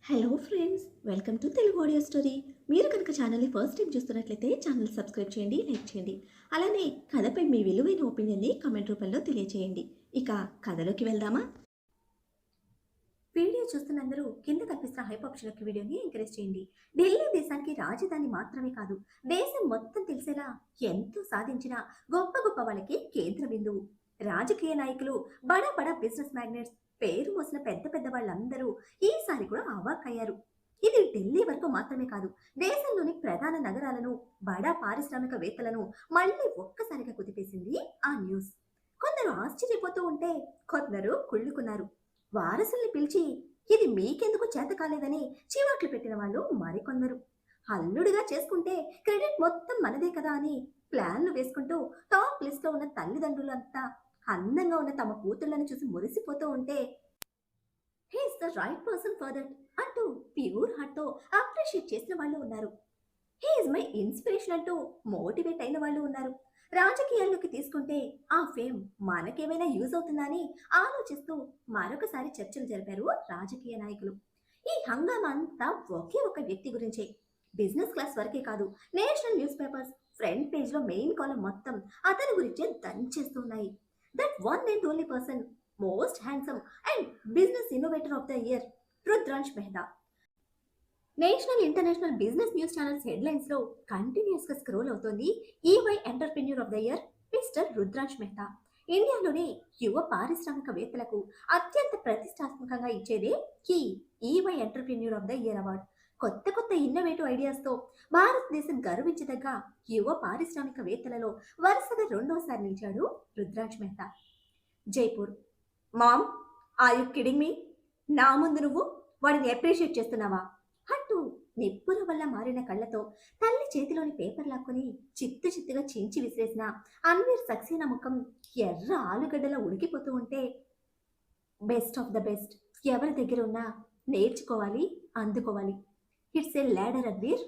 Hello friends, welcome to Telugu audio story. మీరు కనుక ఛానల్ని ఫస్ట్ టైం చూస్తున్నట్లయితే ఛానల్ సబ్స్క్రైబ్ చేయండి, లైక్ చేయండి. అలానే కథపై మీ విలువైన ఒపీనియన్ని కామెంట్ రూపంలో తెలియజేయండి. ఇక కథలోకి వెళ్దామా? వీడియో చూస్తున్న అందరూ కింద కనిపిస్తున్న హైప్ ఆప్షన్కి వీడియోని ఎంకరేజ్ చేయండి. ఢిల్లీ దేశానికి రాజధాని మాత్రమే కాదు, దేశం మొత్తం తెలిసేలా ఎంతో సాధించిన గొప్ప గొప్ప వాళ్ళకి కేంద్ర బిందువు. రాజకీయ నాయకులు, బడా బడా బిజినెస్ మ్యాగ్నెట్స్, పేరు మోసిన పెద్ద పెద్ద వాళ్ళందరూ ఈసారి కూడా అవాక్కయ్యారు. ఇది ఢిల్లీ వరకు మాత్రమే కాదు, దేశంలోని ప్రధాన నగరాలను, బడా పారిశ్రామికవేత్తలను మళ్ళీ ఒక్కసారిగా కుదిపేసింది ఆ న్యూస్. కొందరు ఆశ్చర్యపోతూ ఉంటే కొందరు కుళ్ళుకున్నారు. వారసుల్ని పిలిచి ఇది మీకెందుకు చేత కాలేదని చీవాట్లు పెట్టిన వాళ్ళు మరికొందరు. అల్లుడిగా చేసుకుంటే క్రెడిట్ మొత్తం మనదే కదా అని ప్లాన్లు వేసుకుంటూ టాప్ లిస్ట్ లో ఉన్న తల్లిదండ్రులంతా అందంగా ఉన్న తమ కూతుళ్లను చూసి మురిసిపోతూ ఉంటే he's the right person for that అంటూ ప్యూర్ హార్ట్ తో అప్రిషియేట్ చేసిన వాళ్ళు ఉన్నారు. హీఈస్ మై ఇన్స్పిరేషన్ అంటూ మోటివేట్ అయిన వాళ్ళు ఉన్నారు. రాజకీయాల్లోకి తీసుకుంటే ఆ ఫేమ్ మనకేమైనా యూజ్ అవుతుందా అని ఆలోచిస్తూ మరొకసారి చర్చలు జరిపారు రాజకీయ నాయకులు. ఈ హంగామా అంతా ఒకే ఒక వ్యక్తి గురించే. బిజినెస్ క్లాస్ వరకే కాదు, national news papers front page లో మెయిన్ కాలం మొత్తం అతని గురించే దంచేస్తున్నాయి. That one and only person, most handsome and business innovator of the year, Rudransh Mehta. National international business news channels headlines లో కంటిన్యూస్ గా స్క్రోల్ అవుతోంది EY entrepreneur of the year mister Rudransh Mehta. ఇండియాలోనే యువ పారిశ్రామికవేత్తలకు అత్యంత ప్రతిష్టాత్మకంగా ఇచ్చేదే ఈ EY entrepreneur of the year award. కొత్త కొత్త ఇన్నోవేటివ్ ఐడియాస్ తో భారతదేశం గర్వించదగ్గ యువ పారిశ్రామికవేత్తలలో వరుసగా రెండోసారి నిలిచాడు Rudransh Mehta. Jaipur. Mom, are you kidding me? నా ముందు నువ్వు వాడిని అప్రిషియేట్ చేస్తున్నావా అంటూ నిప్పుల వల్ల మారిన కళ్ళతో తల్లి చేతిలోని పేపర్ లాక్కొని చిత్తు చిత్తుగా చించి విసిరేసిన అన్వీర్ సక్సేనా ముఖం ఎర్ర ఆలుగడ్డలో ఉడికిపోతూ ఉంటే, బెస్ట్ ఆఫ్ ద బెస్ట్ ఎవరి దగ్గర ఉన్నా నేర్చుకోవాలి, అందుకోవాలి. It's a ladder Anveer,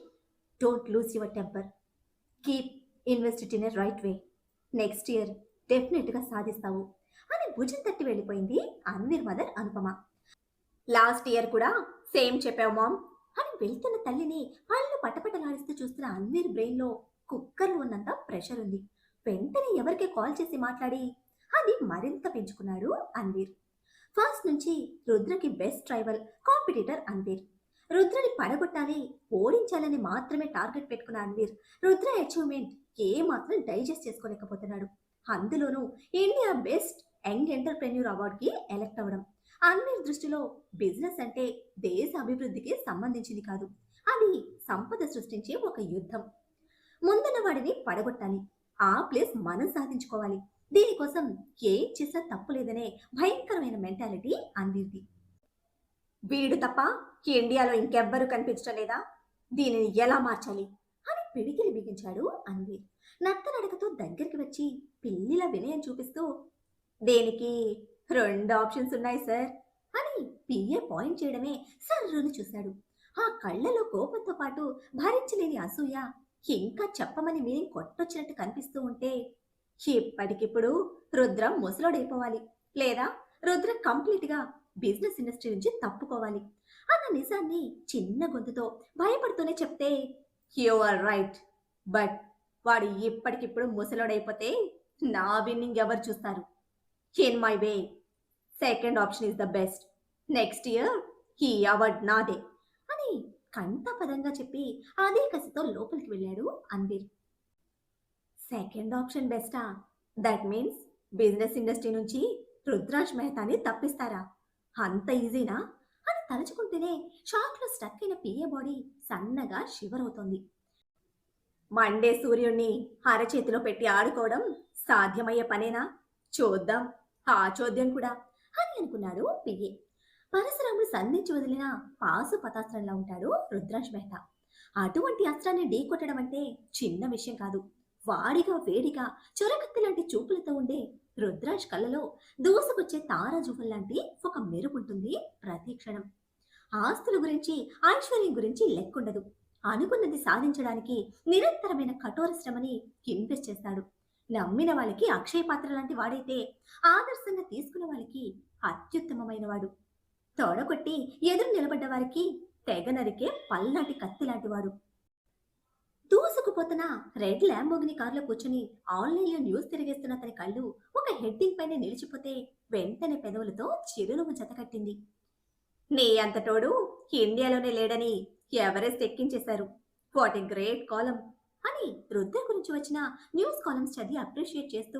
don't lose your temper, keep invest in a right way, next year డెఫినెట్గా సాధిస్తావు అని భుజం తట్టి వెళ్ళిపోయింది Anveer mother Anupama. Last year కూడా సేమ్ చెప్పావు మామ్ అని వెళ్తున్న తల్లిని వాళ్ళు పటపటలాడిస్తూ చూస్తున్న అన్వీర్ బ్రెయిన్ లో కుక్కర్లు ఉన్నంత ప్రెషర్ ఉంది. వెంటనే ఎవరికి కాల్ చేసి మాట్లాడి అది మరింత పెంచుకున్నాడు అన్వీర్. ఫస్ట్ నుంచి రుద్రకి బెస్ట్ ట్రైబల్ కాంపిటీటర్ అన్వీర్. రుద్రని పడగొట్టాలి, ఓడించాలని మాత్రమే టార్గెట్ పెట్టుకున్న అన్వీర్ రుద్ర అచీవ్మెంట్ ఏ మాత్రం డైజెస్ట్ చేసుకోలేకపోతున్నాడు. అందులోనూ ఇండియా బెస్ట్ యంగ్ ఎంటర్ప్రెన్యూర్ అవార్డుకి ఎలక్ట్ అవ్వడం. అన్వీర్ దృష్టిలో బిజినెస్ అంటే దేశ అభివృద్ధికి సంబంధించింది కాదు, అది సంపద సృష్టించే ఒక యుద్ధం. ముందున్న వాడిని పడగొట్టాలి, ఆ ప్లేస్ మనం సాధించుకోవాలి. దీనికోసం ఏం చేసా తప్పులేదనే భయంకరమైన మెంటాలిటీ అన్వీర్ది. వీడు తప్ప ఇండియాలో ఇంకెవ్వరూ కనిపించడం లేదా, దీనిని ఎలా మార్చాలి అని పిడికిలి బిగించాడు అన్వీర్. నత్తనడకతో దగ్గరికి వచ్చి పిల్లిల వినయం చూపిస్తూ, దేనికి రెండు ఆప్షన్స్ ఉన్నాయి సార్ అని పిఏ పాయింట్ చేయడమే సర్రును చూశాడు. ఆ కళ్ళలో కోపంతో పాటు భరించలేని అసూయ ఇంకా చెప్పమని మీనింగ్ కొట్టొచ్చినట్టు కనిపిస్తూ ఉంటే, ఇప్పటికిప్పుడు రుద్రం ముసలోడైపోవాలి, లేదా రుద్ర కంప్లీట్ గా బిజినెస్ ఇండస్ట్రీ నుంచి తప్పుకోవాలి అన్న నిజాన్ని చిన్న గొంతుతో భయపడుతూనే చెప్తే, యు ఆర్ రైట్, బట్ వాడు ఇప్పటికిప్పుడు ముసలోడైపోతే నా విన్నింగ్ ఎవరు చూస్తారు? In my way second option is the best, next year ఈ అవార్డ్ నాదే అని కంఠపదంగా చెప్పి అదే కసితో లోపలికి వెళ్ళాడు అన్వీర్. సెకండ్ ఆప్షన్ బెస్టా? దట్ మీన్స్ బిజినెస్ ఇండస్ట్రీ నుంచి రుద్రాంశ్ మెహతాని తప్పిస్తారా? అంత ఈజీనా అని తలుచుకుంటేనే షాక్ లో స్టక్ అయిన పిఏ బాడీ సన్నగా షివర్ అవుతోంది. మండే సూర్యుణ్ణి అరచేతిలో పెట్టి ఆడుకోవడం సాధ్యమయ్యే పనేనా? చూద్దాం ఆ చోద్యం కూడా అని అనుకున్నాడు పిఏ. పరశురాముడు సంధించి వదిలిన పాసు పతాస్త్రంలా ఉంటాడు రుద్రాంశ్ మెహతా. అటువంటి అస్త్రాన్ని ఢీకొట్టడం అంటే చిన్న విషయం కాదు. వాడిగా వేడిగా చొరకత్తి లాంటి చూపులతో ఉండే రుద్రాంశ్ కళ్ళలో దూసుకొచ్చే తారాజువ్వల్ లాంటి ఒక మెరుపుంటుంది ప్రతి క్షణం. ఆస్తుల గురించి, ఐశ్వర్యం గురించి లెక్కుండదు. అనుకున్నది సాధించడానికి నిరంతరమైన కఠోర శ్రమని ఇన్వెస్ట్ చేస్తాడు. నమ్మిన వాళ్ళకి అక్షయ పాత్ర లాంటి వాడైతే ఆదర్శంగా తీసుకున్న వాళ్ళకి అత్యుత్తమమైన వాడు. తోడగొట్టి ఎదురు నిలబడ్డ వారికి తెగ నరికే పల్నాటి కత్తి లాంటివాడు. దూసుకుపోతున్న రెడ్ ల్యాంబోగిని కారులో కూర్చుని ఆన్లైన్లో న్యూస్ తిరిగేస్తున్న అతని కళ్ళు ఒక హెడ్డింగ్ పైన నిలిచిపోతే వెంటనే పెదవులతో చిరునవ్వు జతకట్టింది. నీ అంతటోడు ఇండియాలోనే లేడని ఎవరెస్ట్ ఎక్కించేశారు. వాట్ ఎ గ్రేట్ కాలం అని రుద్ర గురించి వచ్చిన న్యూస్ కాలమ్స్ చదివి అప్రిషియేట్ చేస్తూ,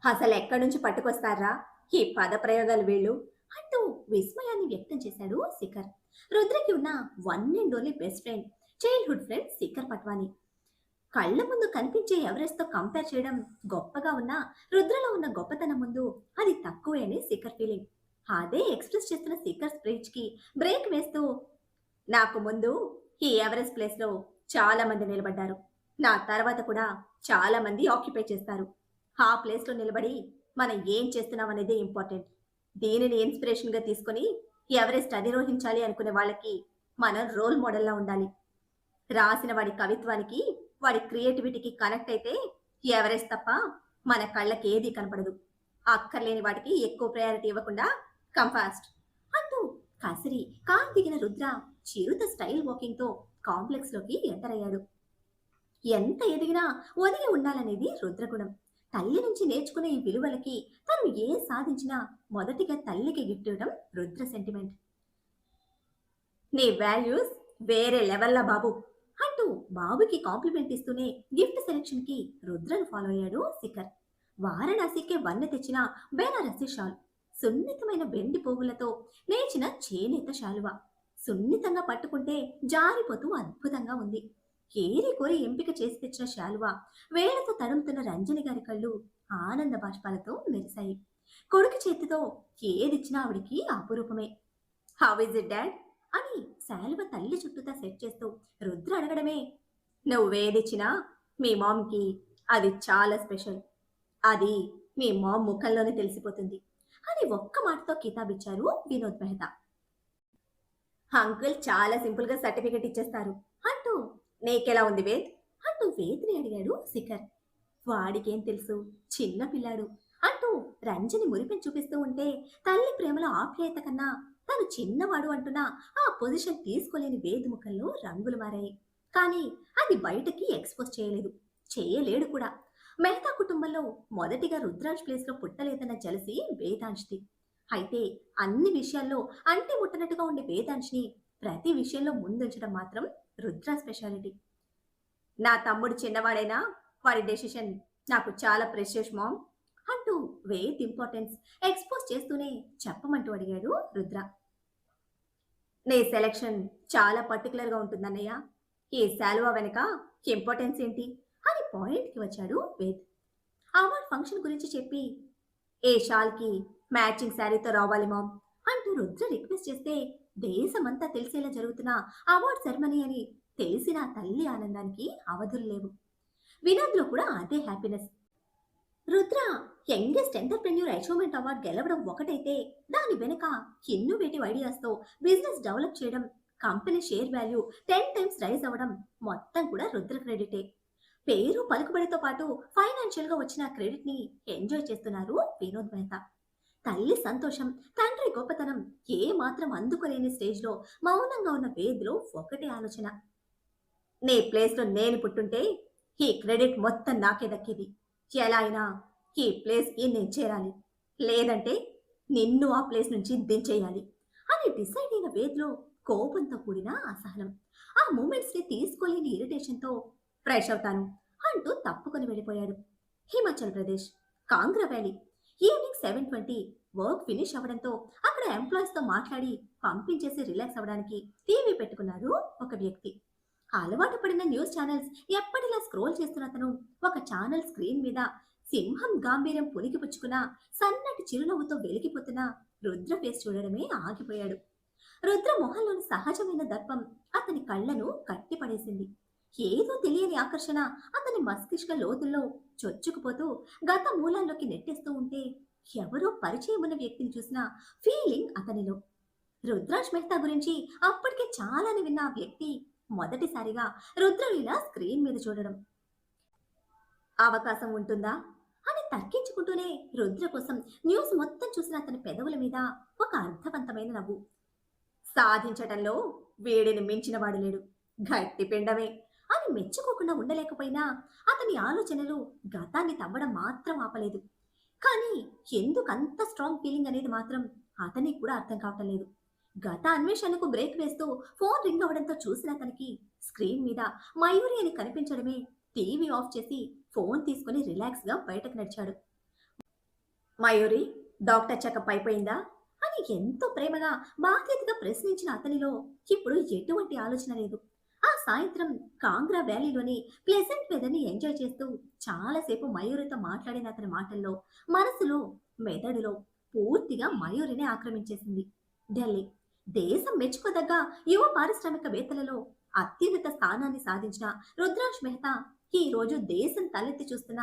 అసలు ఎక్కడి నుంచి పట్టుకొస్తారా ఈ పద ప్రయోగాలు వీళ్ళు అంటూ విస్మయాన్ని వ్యక్తం చేశాడు శిఖర్. రుద్రకి ఉన్న one and only best friend, childhood friend Shikhar Patwani. కళ్ళ ముందు కనిపించే ఎవరెస్ట్ తో కంపేర్ చేయడం గొప్పగా ఉన్నా రుద్రలో ఉన్న గొప్పతనం ముందు అది తక్కువే అని శిఖర్ ఫీలింగ్. అదే ఎక్స్ప్రెస్ చేస్తున్న శిఖర్ స్పీచ్ కి బ్రేక్ వేస్తూ, నాకు ముందు ఈ ఎవరెస్ట్ ప్లేస్ లో చాలా మంది నిలబడ్డారు, నా తర్వాత కూడా చాలా మంది ఆక్యుపై చేస్తారు. ఆ ప్లేస్ లో నిలబడి మనం ఏం చేస్తున్నాం అనేది ఇంపార్టెంట్. దీనిని ఇన్స్పిరేషన్ గా తీసుకుని ఎవరెస్ట్ అధిరోహించాలి అనుకునే వాళ్ళకి మనం రోల్ మోడల్లా ఉండాలి. రాసిన వాడి కవిత్వానికి వాడి క్రియేటివిటీకి కనెక్ట్ అయితే ఎవరెస్ట్ తప్ప మన కళ్ళకి ఏది కనపడదు. అక్కర్లేని వాటికి ఎక్కువ ప్రయారిటీ ఇవ్వకుండా కమ్ ఫాస్ట్ అంటూ కసిరి కారు దిగిన రుద్ర చిరుత స్టైల్ వాకింగ్ తో కాంప్లెక్స్ లోకి ఎంటర్ అయ్యాడు. ఎంత ఎదిగినా ఒదిగి ఉండాలనేది రుద్రగుణం. తల్లి నుంచి నేర్చుకునే ఈ విలువలకి తను ఏం సాధించినా మొదటిగా తల్లికి గిఫ్ట్ ఇవ్వడం రుద్ర సెంటిమెంట్. నీ వాల్యూస్ వేరే లెవెల్లా బాబు అంటూ బాబుకి కాంప్లిమెంట్ ఇస్తూనే గిఫ్ట్ సెలెక్షన్ కి రుద్రను ఫాలో అయ్యాడు శిఖర్. వారణాసికే వన్నె తెచ్చిన బెనారసి షాల్, సున్నితమైన వెండి పోగులతో నేర్చిన చేనేత శాలువ, సున్నితంగా పట్టుకుంటే జారిపోతూ అద్భుతంగా ఉంది. ఏరి కోరి ఎంపిక చేసి తెచ్చిన శాలువ వేళ్లతో తడుముతున్న రంజని గారి కళ్ళు ఆనంద బాష్పాలతో మెరిశాయి. కొడుకు చేతితో ఏదిచ్చినా ఆవిడికి అపురూపమే. హౌ ఇస్ ఇట్ డాడ్ అని శాలువ తల్లి చుట్టూతా సెట్ చేస్తూ రుద్ర అడగడమే, నువ్వేదిచ్చినా మీ మామ్కి అది చాలా స్పెషల్, అది మీ మామ్ ముఖంలోనే తెలిసిపోతుంది అని ఒక్క మాటతో కితాబిచ్చారు వినోద్ మెహతా. అంకుల్ చాలా సింపుల్ గా సర్టిఫికెట్ ఇచ్చేస్తారు అంటూ, నీకెలా ఉంది వేద్ అంటూ వేద్ని అడిగాడు శిఖర్. వాడికేం తెలుసు, చిన్న పిల్లాడు అంటూ రంజని మురిపెని చూపిస్తూ ఉంటే తల్లి ప్రేమల ఆప్యాయత కన్నా తను చిన్నవాడు అంటున్నా ఆ పొజిషన్ తీసుకోలేని వేద్ ముఖంలో రంగులు మారాయి. కానీ అది బయటకి ఎక్స్పోజ్ చేయలేడు కూడా. మెహతా కుటుంబంలో మొదటిగా రుద్రాంశ్ ప్లేస్ లో పుట్టలేదన్న జలసి వేదాంశ్ది. అయితే అన్ని విషయాల్లో అంటి ముట్టనట్టుగా ఉండే వేదాంశ్ని ప్రతి విషయంలో ముందుంచడం మాత్రం రుద్ర స్పెషాలిటీ. నా తమ్ముడు చిన్నవాడైనా వాడి డెసిషన్ నాకు చాలా ప్రెషియస్ మామ్ అంటూ వేద్ ఇంపార్టెన్స్ ఎక్స్పోజ్ చేస్తూనే చెప్పమంటూ అడిగాడు రుద్ర. నీ సెలెక్షన్ చాలా పర్టికులర్ గా ఉంటుందన్నయ్య, ఈ శాలువా వెనక ఇంపార్టెన్స్ ఏంటి అని పాయింట్కి వచ్చాడు వేద్. అవార్డ్ ఫంక్షన్ గురించి చెప్పి, ఏ షాల్కి మ్యాచింగ్ శారీతో రావాలి మామ్ అంటూ రుద్ర రిక్వెస్ట్ చేస్తే దేశమంతా తెలిసేలా జరుగుతున్న అవార్డ్ సెరమనీ అని తెలిసిన తల్లి ఆనందానికి అవధులు లేవు. వినోద్లో కూడా అదే happiness. Rudra youngest entrepreneur achievement award గెలవడం ఒకటైతే దాని వెనక ఇన్నోవేటివ్ ఐడియాస్తో బిజినెస్ డెవలప్ చేయడం, company share value 10 times rise అవ్వడం మొత్తం కూడా రుద్ర క్రెడిటే. పేరు పలుకుబడితో పాటు ఫైనాన్షియల్ గా వచ్చిన క్రెడిట్ ని ఎంజాయ్ చేస్తున్నారు వినోద్ మెహతా. తల్లి సంతోషం, తండ్రి గొప్పతనం ఏ మాత్రం అందుకోలేని స్టేజ్ లో మౌనంగా ఉన్న వేద్లో ఒకటే ఆలోచన, నీ ప్లేస్ లో నేను పుట్టుంటే ఈ క్రెడిట్ మొత్తం నాకే దక్కేది. ఎలా అయినా ఈ ప్లేస్ కి నేను చేరాలి, లేదంటే నిన్ను ఆ ప్లేస్ నుంచి దించేయాలి అని డిసైడ్ అయిన వేద్లో కోపంతో కూడిన అసహనం. ఆ మూమెంట్స్ ని తీసుకోలేని ఇరిటేషన్ తో ఫ్రెష్ అవుతాను అంటూ తప్పుకొని వెళ్ళిపోయాడు. Himachal Pradesh Kangra valley. Evening 7:20 work finish అవ్వడంతో అక్కడ ఎంప్లాయీస్ తో మాట్లాడి పంపించేసి రిలాక్స్ అవ్వడానికి టీవీ పెట్టుకున్నాడు ఒక వ్యక్తి. అలవాటు పడిన న్యూస్ ఛానల్స్ ఎప్పటిలా స్క్రోల్ చేస్తున్న అతను ఒక ఛానల్ స్క్రీన్ మీద సింహం గాంభీర్యం పుణికిపుచ్చుకున్న సన్నటి చిరునవ్వుతో వెలిగిపోతున్న రుద్ర ఫేస్ చూడడమే ఆగిపోయాడు. రుద్ర మొహంలోని సహజమైన దర్పం అతని కళ్ళను కట్టిపడేసింది. ఏదో తెలియని ఆకర్షణ అతని మస్తిష్క లోతుల్లో చొచ్చుకుపోతూ గత మూలాల్లోకి నెట్టేస్తూ ఉంటే ఎవరో పరిచయం ఉన్న వ్యక్తిని చూసిన ఫీలింగ్ అతనిలో. రుద్రాంశ్ మెహతా గురించి అప్పటికే చాలానే విన్న ఆ వ్యక్తి మొదటిసారిగా రుద్రలీల స్క్రీన్ మీద చూడడం. అవకాశం ఉంటుందా అని తర్కించుకుంటూనే రుద్ర కోసం న్యూస్ మొత్తం చూసిన అతని పెదవుల మీద ఒక అర్థవంతమైన నవ్వు. సాధించటంలో వీడిని మించిన వాడు లేడు, గట్టి పిండమే అని మెచ్చుకోకుండా ఉండలేకపోయినా అతని ఆలోచనలు గతాన్ని తవ్వడం మాత్రం ఆపలేదు. కానీ ఎందుకంత స్ట్రాంగ్ ఫీలింగ్ అనేది మాత్రం అతనికి కూడా అర్థం కావటం లేదు. గత అన్వేషణకు బ్రేక్ వేస్తూ ఫోన్ రింగ్ అవడంతో చూసిన అతనికి స్క్రీన్ మీద మయూరి అని కనిపించడమే టీవీ ఆఫ్ చేసి ఫోన్ తీసుకుని రిలాక్స్ గా బయటకు నడిచాడు. మయూరి, డాక్టర్ చెకప్ అయిపోయిందా అని ఎంతో ప్రేమగా బాధ్యతగా ప్రశ్నించిన అతనిలో ఇప్పుడు ఎటువంటి ఆలోచన లేదు. ఆ సాయంత్రం కాంగ్రా వ్యాలీలోని ప్లెజెంట్ వెదర్ ని ఎంజాయ్ చేస్తూ చాలాసేపు మయూరితో మాట్లాడిన అతని మాటల్లో, మనసులో, మెదడులో పూర్తిగా మయూరినే ఆక్రమించేసింది. ఢిల్లీ దేశం మెచ్చుకోదగ్గ యువ పారిశ్రామికవేత్తలలో అత్యున్నత స్థానాన్ని సాధించిన రుద్రాంశ్ మెహతా ఈ రోజు దేశం తలెత్తి చూస్తున్న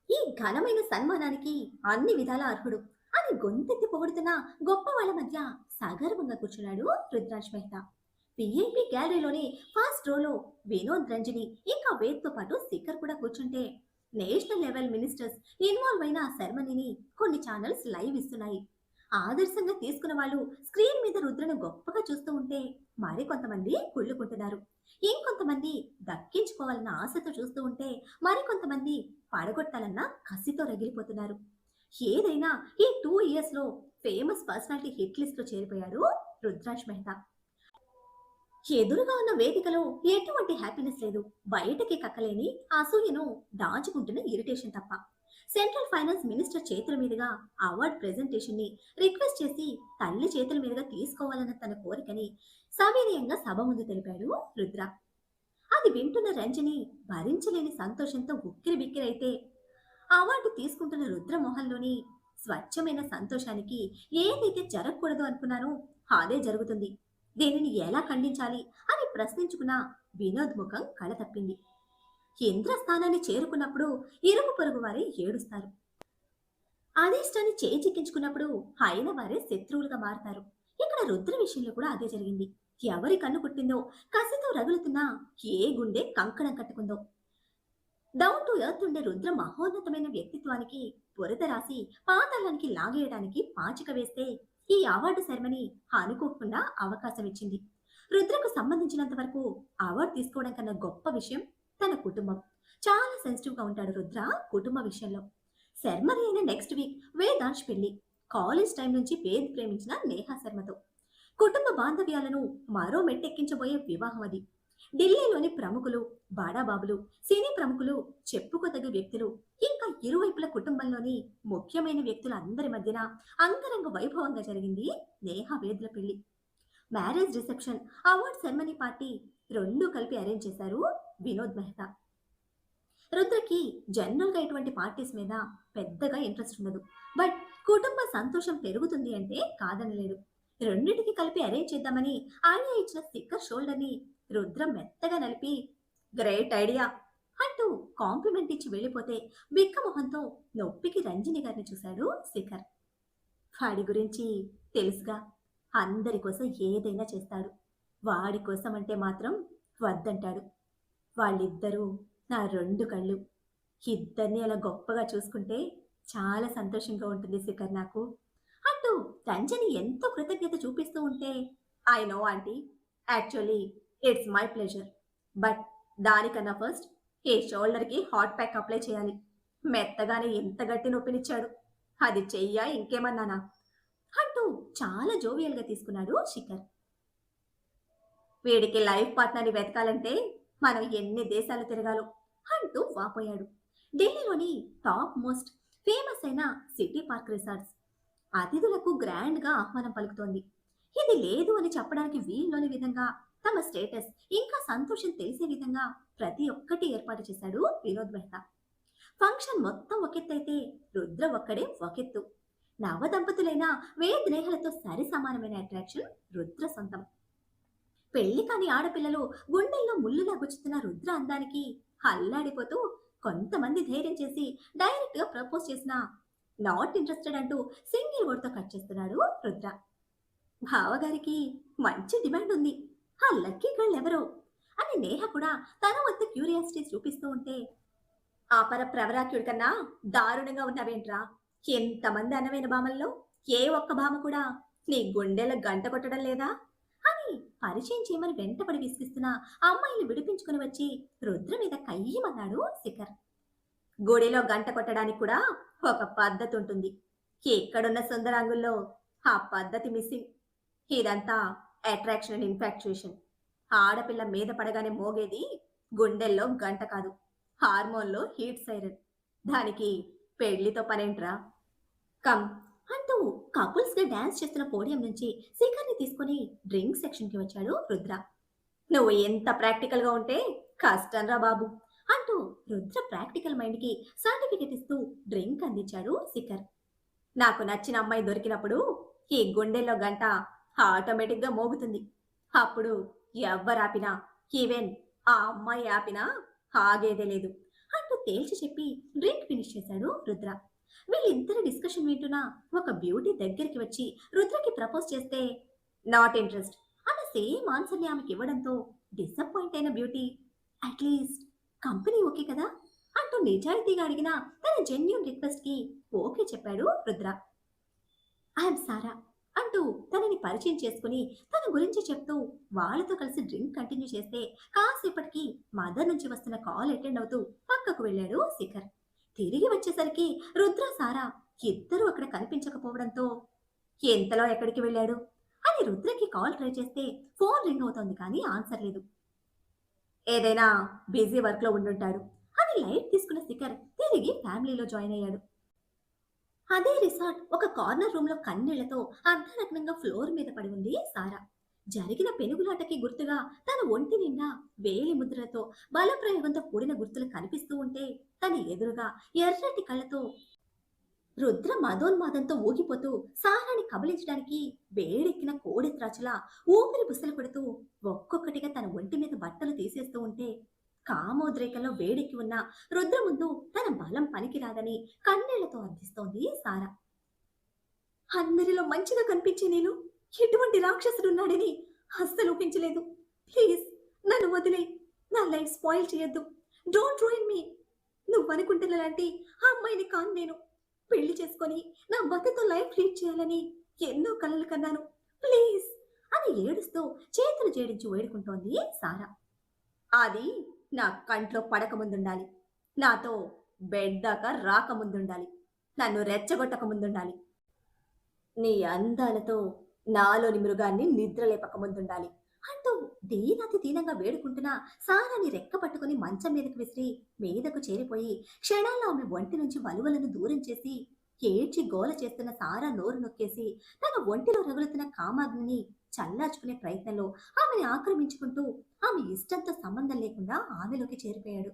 ఈ ఘనమైన సన్మానానికి అన్ని విధాల అర్హుడు అని గొంతెత్తి పొగుడుతున్న గొప్ప వాళ్ళ మధ్య సగర్వంగా కూర్చున్నాడు రుద్రాంశ్ మెహతా. విఐపి గ్యాలరీలోని ఫస్ట్ రోలో వినోద్ రంజని ఇంకా వేద్తో పాటు శిఖర్ కూడా కూర్చుంటే నేషనల్ లెవెల్ మినిస్టర్స్ ఇన్వాల్వ్ అయిన సెరమనీని కొన్ని ఛానల్స్ లైవ్ ఇస్తున్నాయి. ఆదర్శంగా తీసుకున్న వాళ్ళు స్క్రీన్ మీద రుద్రను గొప్పగా చూస్తూ ఉంటే మరికొంతమంది కుళ్ళుకుంటున్నారు. ఇంకొంతమంది దక్కించుకోవాలన్న ఆశతో చూస్తూ ఉంటే మరికొంతమంది పడగొట్టాలన్న కసితో రగిలిపోతున్నారు. ఏదైనా ఈ 2 years లో ఫేమస్ పర్సనాలిటీ హిట్ లిస్ట్ లో చేరిపోయాడు రుద్రాంశ్ మెహతా. ఎదురుగా ఉన్న వేదికలో ఎటువంటి హ్యాపీనెస్ లేదు, బయటకి కక్కలేని అసూయను దాచుకుంటున్న ఇరిటేషన్ తప్ప. సెంట్రల్ ఫైనాన్స్ మినిస్టర్ చేతుల మీదుగా అవార్డ్ ప్రెజెంటేషన్ ని రిక్వెస్ట్ చేసి తల్లి చేతుల మీదుగా తీసుకోవాలన్న తన కోరికని సవినయంగా సభ ముందు తెలిపాడు రుద్ర. అది వింటున్న రంజని భరించలేని సంతోషంతో ఉక్కిరి బిక్కిరైతే, అవార్డు తీసుకుంటున్న రుద్ర మొహంలోని స్వచ్ఛమైన సంతోషానికి ఏదైతే జరగకూడదు అనుకున్నానో అదే జరుగుతుంది, దీనిని ఎలా ఖండించాలి అని ప్రశ్నించుకున్న వినోద్ ముఖం కళ తప్పింది. ఇంద్రస్థానాన్ని చేరుకున్నప్పుడు ఇరుగు పొరుగు వారే ఏడుస్తారు, అధిష్టాన్ని చేజిక్కించుకున్నప్పుడు అయిన వారే శత్రువులుగా మారతారు. ఇక్కడ రుద్ర విషయంలో కూడా అదే జరిగింది. ఎవరి కన్ను కుట్టిందో, కసితో రగులుతున్నా ఏ గుండె కంకణం కట్టుకుందో. డౌన్ టు ఎర్త్ ఉండే రుద్ర మహోన్నతమైన వ్యక్తిత్వానికి బురద రాసి పాతాళానికి లాగేయడానికి పాచిక వేస్తే ఈ అవార్డు సెరమనీ అనుకోకుండా అవకాశం ఇచ్చింది. రుద్రకు సంబంధించినంత వరకు అవార్డు తీసుకోవడం కన్నా గొప్ప విషయం తన కుటుంబం. చాలా సెన్సిటివ్ గా ఉంటాడు రుద్ర కుటుంబ విషయంలో. సెరమనీ అయిన నెక్స్ట్ వీక్ వేదాంశ్ పెళ్లి. కాలేజ్ టైం నుంచి వేద్ ప్రేమించిన నేహా శర్మతో. కుటుంబ బాంధవ్యాలను మరో మెట్టెక్కించబోయే వివాహం అది. ఢిల్లీలోని ప్రముఖులు, బాడాబాబులు, సినీ ప్రముఖులు, చెప్పుకోదగ్గ వ్యక్తులు, ఇంకా ఇరువైపుల కుటుంబంలోని ముఖ్యమైన వ్యక్తుల అందరి మధ్యన అంగరంగ వైభవంగా జరిగింది నేహా వేద్ల పెళ్లి. Marriage reception, award ceremony party రెండూ కలిపి అరేంజ్ చేశారు వినోద్ మెహతా. రుద్రకి జనరల్ గా ఇటువంటి పార్టీస్ మీద పెద్దగా ఇంట్రెస్ట్ ఉండదు. బట్ కుటుంబ సంతోషం పెరుగుతుంది అంటే కాదనలేడు. రెండింటికి కలిపి అరేంజ్ చేద్దామని ఆయన ఇచ్చిన స్టిక్కర్ షోల్డర్ ని రుద్ర మెత్తగా నలిపి గ్రేట్ ఐడియా అంటూ కాంప్లిమెంట్ ఇచ్చి వెళ్ళిపోతే బిక్క మొహంతో నొప్పికి రంజని గారిని చూశాడు శిఖర్. వాడి గురించి తెలుసుగా, అందరి కోసం ఏదైనా చేస్తాడు, వాడి కోసం అంటే మాత్రం వద్దంటాడు. వాళ్ళిద్దరూ నా 2 కళ్ళు, ఇద్దరిని అలా గొప్పగా చూసుకుంటే చాలా సంతోషంగా ఉంటుంది శిఖర్ నాకు అంటూ రంజని ఎంతో కృతజ్ఞత చూపిస్తూ ఉంటే, I know aunty, actually it's my pleasure, but దానికన్నా ఫస్ట్ ఈ షోల్డర్కి హాట్ ప్యాక్ అప్లై చేయాలి. మెత్తగానే ఎంత గట్టి నొప్పినిచ్చాడు, అది చెయ్యా ఇంకేమన్నానా అంటూ చాలా జోవియల్గా తీసుకున్నాడు శిఖర్. వీడికి లైఫ్ పార్ట్నర్ని వెతకాలంటే మనం ఎన్ని దేశాలు తిరగాలో అంటూ వాపోయాడు. ఢిల్లీలోని టాప్ మోస్ట్ ఫేమస్ అయిన సిటీ పార్క్ రిసార్ట్స్ అతిథులకు గ్రాండ్ గా ఆహ్వానం పలుకుతోంది. ఇది లేదు అని చెప్పడానికి వీల్లోని విధంగా తమ స్టేటస్ ఇంకా సంతోషం తెలిసే విధంగా ప్రతి ఒక్కటి ఏర్పాటు చేశాడు వినోద్ మెహతా. ఫంక్షన్ మొత్తం ఒకెత్తైతే రుద్ర ఒక్కడే ఒకెత్తు. నవ దంపతులైన వేద్ నేహలతో సరి సమానమైన అట్రాక్షన్ రుద్ర సొంతం. పెళ్లి కాని ఆడపిల్లలు గుండెల్లో ముళ్ళులా గుచ్చుతున్న రుద్ర అందానికి అల్లాడిపోతూ కొంతమంది ధైర్యం చేసి డైరెక్ట్ గా ప్రపోజ్ చేసిన నాట్ ఇంట్రెస్టెడ్ అంటూ సింగిల్ వర్డ్ తో కట్ చేస్తున్నాడు రుద్ర. బావగారికి మంచి డిమాండ్ ఉంది, ఆ లక్కీ గర్ల్ ఎవరో అని నేహ కూడా తన వద్ద క్యూరియాసిటీ చూపిస్తూ ఉంటే, ఆపర ప్రవరాక్యుడి కన్నా దారుణంగా ఉన్నావేంట్రా? ఎంతమంది అందమైన భామల్లో ఏ ఒక్క భామ కూడా నీ గుండెల గంట కొట్టడం లేదా? అని పరిచయం చేయమని వెంటపడి విసిగిస్తున్న ఆ అమ్మాయిని విడిపించుకుని వచ్చి రుద్ర మీద కయ్యమన్నాడు శిఖర్. గుడిలో గంట కొట్టడానికి కూడా ఒక పద్ధతి ఉంటుంది. ఎక్కడున్న సుందరాంగుల్లో ఆ పద్ధతి మిస్సింగ్. ఇదంతా అట్రాక్షన్ అండ్ ఇన్ఫాక్చుయేషన్. ఆడపిల్ల మీద పడగానే మోగేది గుండెల్లో గంట కాదు, హార్మోన్‌లో హీట్ సైరన్. దానికి పెళ్లితో పనేంట్రా? కమ్ అంటూ కపుల్స్‌గా డాన్స్ చేస్తున్న పోడియం నుంచి శిఖర్‌ని తీసుకొని డ్రింక్ సెక్షన్‌కి వచ్చాడు రుద్ర. నువ్వు ఎంత ప్రాక్టికల్‌గా ఉంటే కష్టంరా బాబు! అంటూ రుద్ర ప్రాక్టికల్ మైండ్‌కి సర్టిఫికేట్ ఇస్తూ డ్రింక్ అందించాడు శిఖర్. నాకు నచ్చిన అమ్మాయి దొరికినప్పుడు ఈ గుండెల్లో గంట ఆటోమేటిక్‌గా మోగుతుంది. అప్పుడు ఎవ్వరాపినా, ఈవెన్ ఆ అమ్మాయి ఆపినా ఆగేదే లేదు అంటూ తేల్చి చెప్పి డ్రింక్ ఫినిష్ చేశాడు రుద్ర. వీళ్ళిద్దరి డిస్కషన్ వింటున్న ఒక బ్యూటీ దగ్గరికి వచ్చి రుద్రకి ప్రపోజ్ చేస్తే నాట్ ఇంట్రెస్ట్ అన్న సేమ్ ఆన్సర్ని ఆమెకి ఇవ్వడంతో డిసప్పాయింట్ అయిన బ్యూటీ అట్లీస్ట్ కంపెనీ ఓకే కదా అంటూ నిజాయితీగా అడిగిన తన జెన్యూన్ రిక్వెస్ట్ కి ఓకే చెప్పాడు రుద్ర. ఐఎమ్ సారా అంటూ తనని పరిచయం చేసుకుని తన గురించి చెప్తూ వాళ్ళతో కలిసి డ్రింక్ కంటిన్యూ చేస్తే కాసేపటికి మదర్ నుంచి వస్తున్న కాల్ అటెండ్ అవుతూ పక్కకు వెళ్ళాడు శిఖర్. తిరిగి వచ్చేసరికి రుద్ర సారా ఇద్దరూ అక్కడ కనిపించకపోవడంతో ఎంతలో ఎక్కడికి వెళ్ళాడు అని రుద్రకి కాల్ ట్రై చేస్తే ఫోన్ రింగ్ అవుతోంది కానీ ఆన్సర్ లేదు. ఏదైనా బిజీ వర్క్ లో ఉండుంటాడు అని లైట్ తీసుకున్న శిఖర్ తిరిగి ఫ్యామిలీలో జాయిన్ అయ్యాడు. అదే రిసార్ట్ ఒక కార్నర్ రూమ్ లో కన్నీళ్లతో అర్ధనగ్నంగా ఫ్లోర్ మీద పడి ఉంది సారా. జరిగిన పెనుగులాటకి గుర్తుగా తన ఒంటి నిండా వేలి ముద్రలతో బలప్రయోగంతో కూడిన గుర్తులు కనిపిస్తూ ఉంటే తన ఎదురుగా ఎర్రటి కళ్ళతో రుద్ర మదోన్మాదంతో ఊగిపోతూ సారాని కబలించడానికి వేడెక్కిన కోడి త్రాచులా ఊపిరి బుసలు కొడుతూ ఒక్కొక్కటిగా తన ఒంటి మీద బట్టలు తీసేస్తూ ఉంటే కామోద్రేకంలో వేడెక్కి ఉన్న రుద్ర ముందు తన బలం పనికిరాదని కన్నీళ్లతో అర్థిస్తోంది సారా. అందరిలో మంచిగా కనిపించే నేను ఎటువంటి రాక్షసుడున్నాడని అస్సలు ఊహించలేదు. ప్లీజ్ నన్ను వదిలే, నా లైఫ్ స్పాయిల్ చేయొద్దు. డోంట్ రూయిన్ మీ. నువ్వు అనుకుంటున్న లాంటి ఆ అమ్మాయిని కాను నేను. పెళ్లి చేసుకొని నా భర్తతో లైఫ్ లీడ్ చేయాలని ఎన్నో కలలు కన్నాను. ప్లీజ్ అని ఏడుస్తూ చేతులు జేడించి వేడుకుంటోంది సారా. అది నా కంట్లో పడకముందుండాలి, నాతో బెడ్ దాకా రాకముందుండాలి, నన్ను రెచ్చగొట్టక ముందుండాలి, నీ అందాలతో నాలోని మృగాన్ని నిద్రలేపక ముందుండాలి అంటూ దీనాతి దీనంగా వేడుకుంటున్న సారాని రెక్క పట్టుకుని మంచం మీదకు విసిరి మీదకు చేరిపోయి క్షణాల్లో ఆమె ఒంటి నుంచి వలువలను దూరం చేసి ఏడ్చి గోల చేస్తున్న సారా నోరు నొక్కేసి తన ఒంటిలో రగులుతున్న కామాగ్నిని చల్లార్చుకునే ప్రయత్నంలో ఆమెని ఆక్రమించుకుంటూ ఆమె ఇష్టంతో సంబంధం లేకుండా ఆమెలోకి చేరిపోయాడు.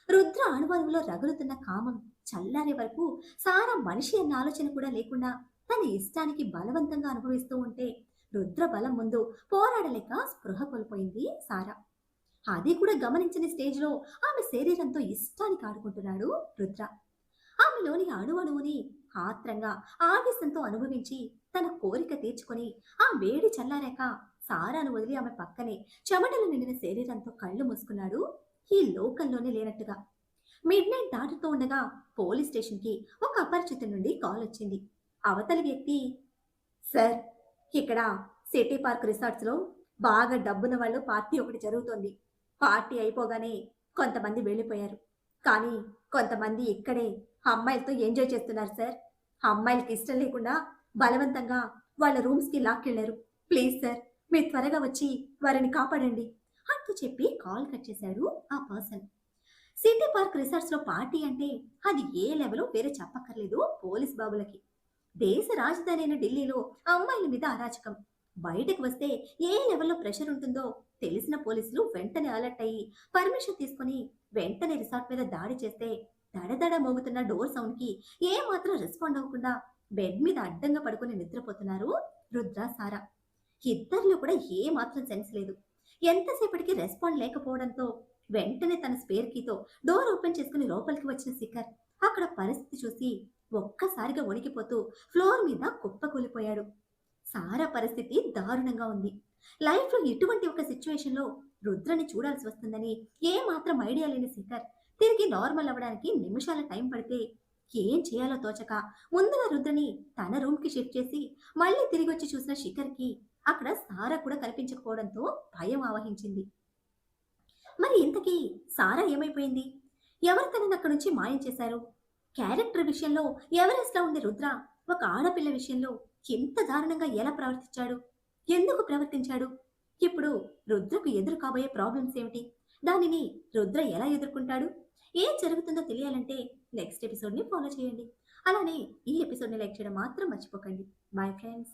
రుద్ర అణువణువులో రగులుతున్న కామం చల్లారే వరకు సారా మనిషి అన్న ఆలోచన కూడా లేకుండా తన ఇష్టానికి బలవంతంగా అనుభవిస్తూ ఉంటే రుద్ర బలం ముందు పోరాడలేక స్పృహ కోల్పోయింది సారా. అది కూడా గమనించని స్టేజ్లో ఆమె శరీరంతో ఇష్టానికి ఆడుకుంటున్నాడు రుద్ర. ఆమెలోని అణువణువుని ఆత్రంగా ఆవేశంతో అనుభవించి తన కోరిక తీర్చుకొని ఆ వేడి చల్లారాక సారాను వదిలి ఆమె పక్కనే చెమటలు నిండిన శరీరంతో కళ్ళు మూసుకున్నాడు ఈ లోకంలోనే లేనట్టుగా. మిడ్ నైట్ దాటుతూ ఉండగా పోలీస్ స్టేషన్కి ఒక అపరిచితుడి నుండి కాల్ వచ్చింది. అవతలి వ్యక్తి, సార్, ఇక్కడ సిటీ పార్క్ రిసార్ట్స్లో బాగా డబ్బున్న వాళ్ళు పార్టీ ఒకటి జరుగుతోంది. పార్టీ అయిపోగానే కొంతమంది వెళ్ళిపోయారు, కానీ కొంతమంది ఇక్కడే అమ్మాయిలతో ఎంజాయ్ చేస్తున్నారు సార్. అమ్మాయిలకి ఇష్టం లేకుండా బలవంతంగా వాళ్ళ రూమ్స్కి లాక్కెళ్లారు. ప్లీజ్ సార్, మీరు త్వరగా వచ్చి వారిని కాపాడండి అంటూ చెప్పి కాల్ కట్ చేశాడు ఆ పర్సన్. సిటీ పార్క్ రిసార్ట్స్ లో పార్టీ అంటే అది ఏ లెవెలో వేరే చెప్పక్కర్లేదు పోలీస్ బాబులకి. దేశ రాజధాని అయిన ఢిల్లీలో అమ్మాయిల మీద అరాచకం బయటకు వస్తే ఏ లెవెల్లో ప్రెషర్ ఉంటుందో తెలిసిన పోలీసులు వెంటనే అలర్ట్ అయ్యి పర్మిషన్ తీసుకుని వెంటనే రిసార్ట్ మీద దాడి చేస్తే దడదడ మోగుతున్న డోర్ సౌండ్ కి ఏ మాత్రం రెస్పాండ్ అవ్వకుండా బెడ్ మీద అడ్డంగా పడుకుని నిద్రపోతున్నారు రుద్ర సారా. ఇద్దరిలో కూడా ఏ మాత్రం సెన్స్ లేదు. ఎంతసేపటికి రెస్పాండ్ లేకపోవడంతో వెంటనే తన స్పేర్ కీతో డోర్ ఓపెన్ చేసుకుని లోపలికి వచ్చిన శిఖర్ అక్కడ పరిస్థితి చూసి ఒక్కసారిగా వణికిపోతూ ఫ్లోర్ మీద కుప్పకూలిపోయాడు. సారా పరిస్థితి దారుణంగా ఉంది. లైఫ్ లో ఇటువంటి ఒక సిచ్యువేషన్ లో రుద్రని చూడాల్సి వస్తుందని ఏ మాత్రం ఐడియా లేని శిఖర్ తిరిగి నార్మల్ అవ్వడానికి నిమిషాల టైం పడితే ఏం చేయాలో తోచక ముందుగా రుద్రని తన రూమ్కి షిఫ్ట్ చేసి మళ్ళీ తిరిగి వచ్చి చూసిన శిఖర్కి అక్కడ సారా కూడా కనిపించకపోవడంతో భయం ఆవహించింది. మరి ఇంతకీ సారా ఏమైపోయింది? ఎవరు తనని అక్కడి నుంచి మాయం చేశారు? క్యారెక్టర్ విషయంలో ఎవరెస్ట్‌లా ఉండే రుద్ర ఒక ఆడపిల్ల విషయంలో ఇంత దారుణంగా ఎలా ప్రవర్తించాడు? ఎందుకు ప్రవర్తించాడు? ఇప్పుడు రుద్రకు ఎదురు కాబోయే ప్రాబ్లమ్స్ ఏమిటి? దానిని రుద్ర ఎలా ఎదుర్కొంటాడు? ఏం జరుగుతుందో తెలియాలంటే నెక్స్ట్ ఎపిసోడ్‌ని ఫాలో చేయండి. అలానే ఈ ఎపిసోడ్‌ని లైక్ చేయడం మాత్రం మర్చిపోకండి. Bye friends.